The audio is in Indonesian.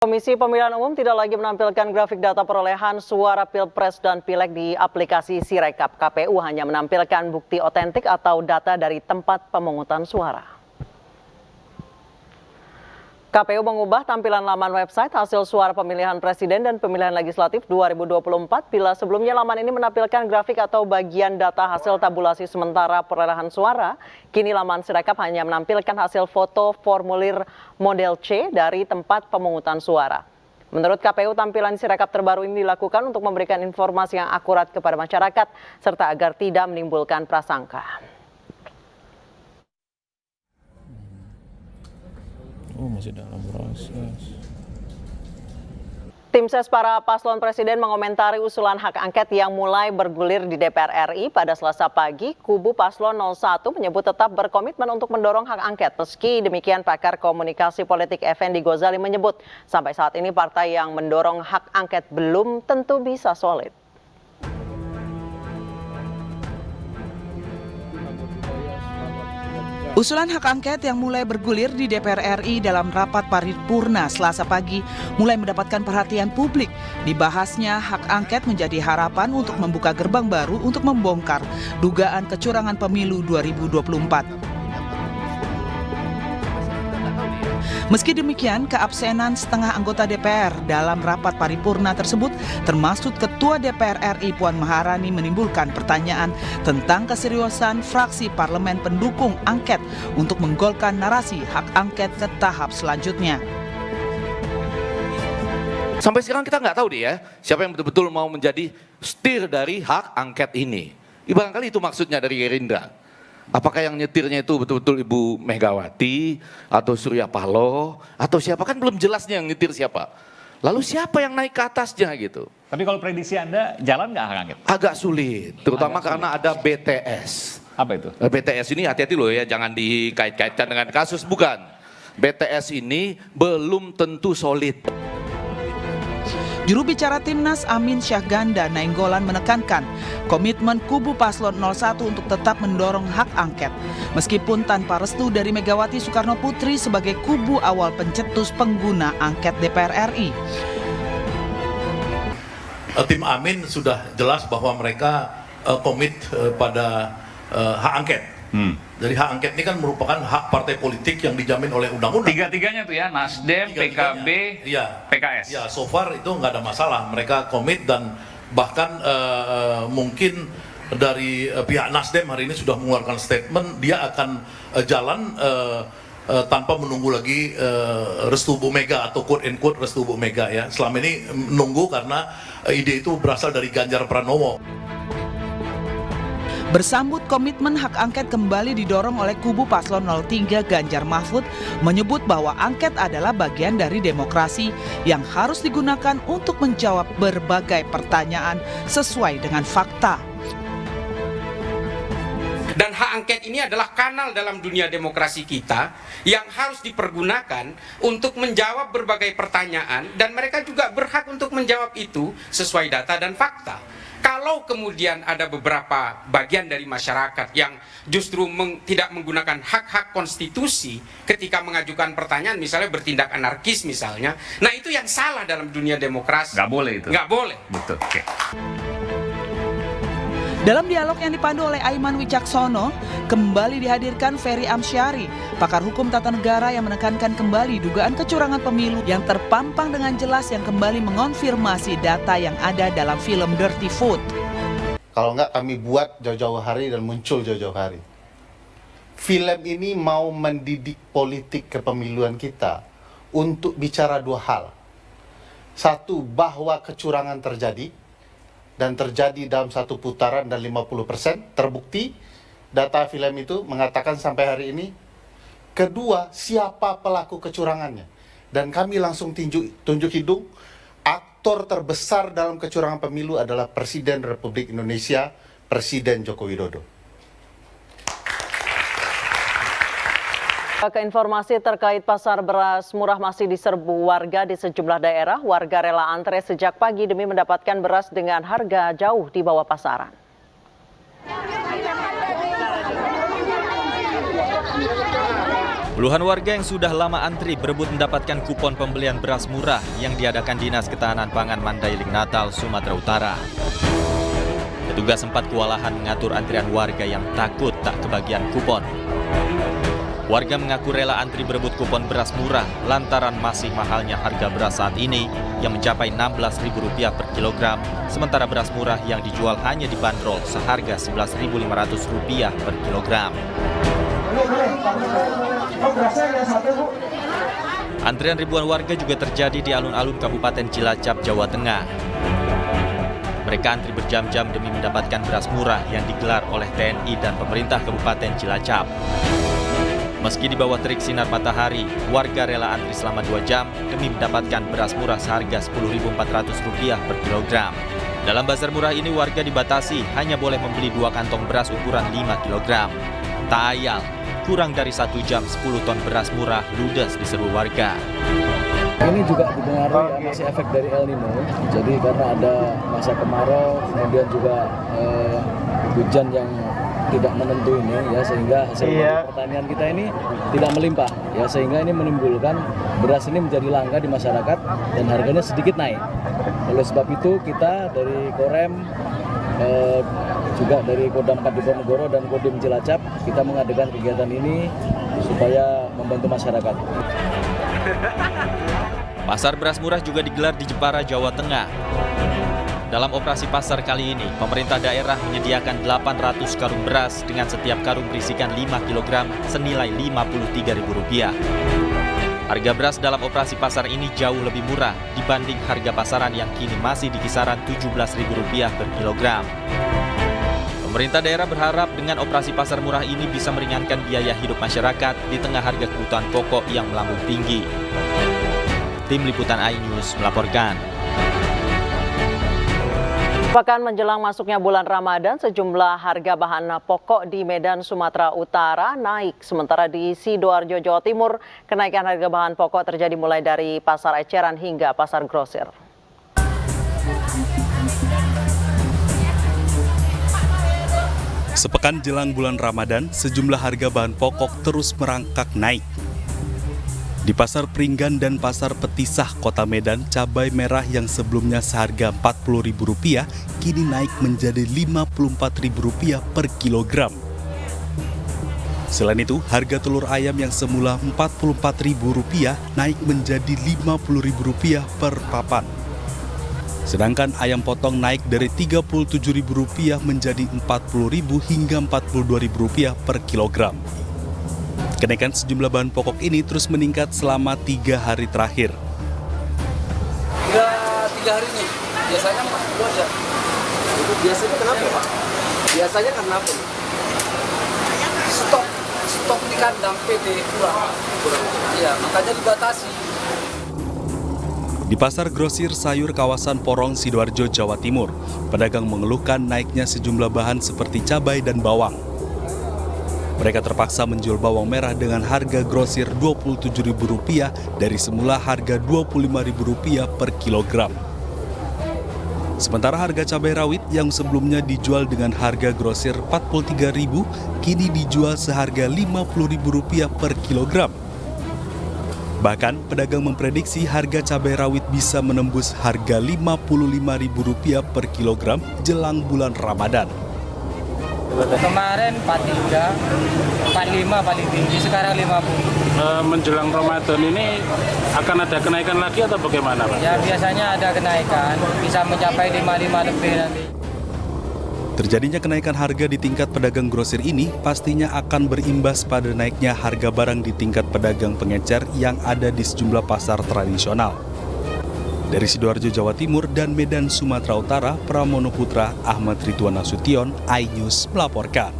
Komisi Pemilihan Umum tidak lagi menampilkan grafik data perolehan suara Pilpres dan Pileg di aplikasi Sirekap. KPU hanya menampilkan bukti otentik atau data dari tempat pemungutan suara. KPU mengubah tampilan laman website hasil suara pemilihan presiden dan pemilihan legislatif 2024 bila sebelumnya laman ini menampilkan grafik atau bagian data hasil tabulasi sementara perolehan suara. Kini laman Sirekap hanya menampilkan hasil foto formulir model C dari tempat pemungutan suara. Menurut KPU, tampilan Sirekap terbaru ini dilakukan untuk memberikan informasi yang akurat kepada masyarakat serta agar tidak menimbulkan prasangka. Masih dalam proses. Tim ses para paslon presiden mengomentari usulan hak angket yang mulai bergulir di DPR RI pada Selasa pagi. Kubu paslon 01 menyebut tetap berkomitmen untuk mendorong hak angket. Meski demikian, pakar komunikasi politik Effendi Ghazali menyebut sampai saat ini partai yang mendorong hak angket belum tentu bisa solid. Usulan hak angket yang mulai bergulir di DPR RI dalam rapat paripurna Selasa pagi mulai mendapatkan perhatian publik. Dibahasnya, hak angket menjadi harapan untuk membuka gerbang baru untuk membongkar dugaan kecurangan pemilu 2024. Meski demikian, keabsenan setengah anggota DPR dalam rapat paripurna tersebut, termasuk Ketua DPR RI Puan Maharani, menimbulkan pertanyaan tentang keseriusan fraksi parlemen pendukung angket untuk menggolkan narasi hak angket ke tahap selanjutnya. Sampai sekarang kita nggak tahu deh ya, siapa yang betul-betul mau menjadi setir dari hak angket ini. Barangkali itu maksudnya dari Gerindra. Apakah yang nyetirnya itu betul-betul Ibu Megawati atau Surya Paloh atau siapa, kan belum jelasnya yang nyetir siapa. Lalu siapa yang naik ke atasnya gitu. Tapi kalau prediksi Anda jalan nggak hak angket? Agak sulit, terutama karena ada BTS. Apa itu? BTS ini hati-hati loh ya, jangan dikait-kaitkan dengan kasus, bukan. BTS ini belum tentu solid. Juru bicara Timnas Amin Syahganda Nainggolan menekankan komitmen kubu paslon 01 untuk tetap mendorong hak angket. Meskipun tanpa restu dari Megawati Soekarno Putri sebagai kubu awal pencetus pengguna angket DPR RI. Tim Amin sudah jelas bahwa mereka komit pada hak angket. Jadi hak angket ini kan merupakan hak partai politik yang dijamin oleh undang-undang. Tiga-tiganya tuh ya, Nasdem, PKB, ya, PKS. Ya, so far itu nggak ada masalah. Mereka komit dan bahkan mungkin dari pihak Nasdem hari ini sudah mengeluarkan statement dia akan jalan tanpa menunggu lagi restu Bu Mega atau quote and quote restu Bu Mega ya. Selama ini menunggu karena ide itu berasal dari Ganjar Pranowo. Bersambut komitmen hak angket kembali didorong oleh kubu paslon 03 Ganjar Mahfud, menyebut bahwa angket adalah bagian dari demokrasi yang harus digunakan untuk menjawab berbagai pertanyaan sesuai dengan fakta. Dan hak angket ini adalah kanal dalam dunia demokrasi kita yang harus dipergunakan untuk menjawab berbagai pertanyaan, dan mereka juga berhak untuk menjawab itu sesuai data dan fakta. Kalau kemudian ada beberapa bagian dari masyarakat yang justru tidak menggunakan hak-hak konstitusi ketika mengajukan pertanyaan, misalnya bertindak anarkis misalnya, nah itu yang salah dalam dunia demokrasi. Nggak boleh itu. Nggak boleh. Betul. Oke. Dalam dialog yang dipandu oleh Aiman Wicaksono, kembali dihadirkan Ferry Amsyari, pakar hukum tata negara yang menekankan kembali dugaan kecurangan pemilu yang terpampang dengan jelas yang kembali mengonfirmasi data yang ada dalam film Dirty Vote. Kalau enggak kami buat jauh-jauh hari dan muncul jauh-jauh hari. Film ini mau mendidik politik kepemiluan kita untuk bicara dua hal. Satu, bahwa kecurangan terjadi. Dan terjadi dalam satu putaran dan 50% terbukti data film itu mengatakan sampai hari ini. Kedua, siapa pelaku kecurangannya. Dan kami langsung tunjuk hidung, aktor terbesar dalam kecurangan pemilu adalah Presiden Republik Indonesia, Presiden Joko Widodo. Ke informasi terkait pasar beras murah masih diserbu warga di sejumlah daerah. Warga rela antre sejak pagi demi mendapatkan beras dengan harga jauh di bawah pasaran. Puluhan warga yang sudah lama antri berebut mendapatkan kupon pembelian beras murah yang diadakan Dinas Ketahanan Pangan Mandailing Natal, Sumatera Utara. Petugas sempat kewalahan mengatur antrian warga yang takut tak kebagian kupon. Warga mengaku rela antri berebut kupon beras murah lantaran masih mahalnya harga beras saat ini yang mencapai Rp16.000 per kilogram, sementara beras murah yang dijual hanya dibanderol seharga Rp11.500 per kilogram. Antrian ribuan warga juga terjadi di alun-alun Kabupaten Cilacap, Jawa Tengah. Mereka antri berjam-jam demi mendapatkan beras murah yang digelar oleh TNI dan pemerintah Kabupaten Cilacap. Meski di bawah terik sinar matahari, warga rela antri selama 2 jam demi mendapatkan beras murah seharga Rp10.400 per kilogram. Dalam bazar murah ini warga dibatasi hanya boleh membeli 2 kantong beras ukuran 5 kilogram. Tak ayal, kurang dari 1 jam 10 ton beras murah ludes di serbu warga. Ini juga dipengaruhi masih efek dari El Nino, jadi karena ada masa kemarau, kemudian juga hujan yang tidak menentu ini, ya, sehingga hasil pertanian kita ini tidak melimpah, ya, sehingga ini menimbulkan beras ini menjadi langka di masyarakat dan harganya sedikit naik. Oleh sebab itu kita dari Korem, juga dari Kodam 4 Diponegoro dan Kodim Cilacap, kita mengadakan kegiatan ini supaya membantu masyarakat. Pasar beras murah juga digelar di Jepara, Jawa Tengah. Dalam operasi pasar kali ini, pemerintah daerah menyediakan 800 karung beras dengan setiap karung berisikan 5 kg senilai Rp53.000. Harga beras dalam operasi pasar ini jauh lebih murah dibanding harga pasaran yang kini masih di kisaran Rp17.000 per kilogram. Pemerintah daerah berharap dengan operasi pasar murah ini bisa meringankan biaya hidup masyarakat di tengah harga kebutuhan pokok yang melambung tinggi. Tim Liputan iNews melaporkan. Pekan menjelang masuknya bulan Ramadan, sejumlah harga bahan pokok di Medan, Sumatera Utara naik. Sementara di Sidoarjo, Jawa Timur, kenaikan harga bahan pokok terjadi mulai dari pasar eceran hingga pasar grosir. Sepekan jelang bulan Ramadan, sejumlah harga bahan pokok terus merangkak naik. Di Pasar Pringgan dan Pasar Petisah, Kota Medan, cabai merah yang sebelumnya seharga Rp40.000 kini naik menjadi Rp54.000 per kilogram. Selain itu, harga telur ayam yang semula Rp44.000 naik menjadi Rp50.000 per papan. Sedangkan ayam potong naik dari Rp37.000 menjadi Rp40.000 hingga Rp42.000 per kilogram. Kenaikan sejumlah bahan pokok ini terus meningkat selama 3 hari terakhir. Udah 3 hari nih, biasanya 40 aja. Itu biasanya kenapa, Pak? Biasanya karena apa? Stok di kandang PT kurang. Iya, makanya dibatasi. Di Pasar Grosir Sayur kawasan Porong, Sidoarjo, Jawa Timur, pedagang mengeluhkan naiknya sejumlah bahan seperti cabai dan bawang. Mereka terpaksa menjual bawang merah dengan harga grosir Rp27.000 dari semula harga Rp25.000 per kilogram. Sementara harga cabai rawit yang sebelumnya dijual dengan harga grosir Rp43.000 kini dijual seharga Rp50.000 per kilogram. Bahkan pedagang memprediksi harga cabai rawit bisa menembus harga Rp55.000 per kilogram jelang bulan Ramadan. Kemarin 43, 45 paling tinggi, sekarang 50. Menjelang Ramadan ini akan ada kenaikan lagi atau bagaimana, Pak? Ya biasanya ada kenaikan, bisa mencapai 55 lebih nanti. Terjadinya kenaikan harga di tingkat pedagang grosir ini pastinya akan berimbas pada naiknya harga barang di tingkat pedagang pengecer yang ada di sejumlah pasar tradisional. Dari Sidoarjo, Jawa Timur dan Medan, Sumatera Utara, Pramono Putra, Ahmad Ridwan Nasution, iNews melaporkan.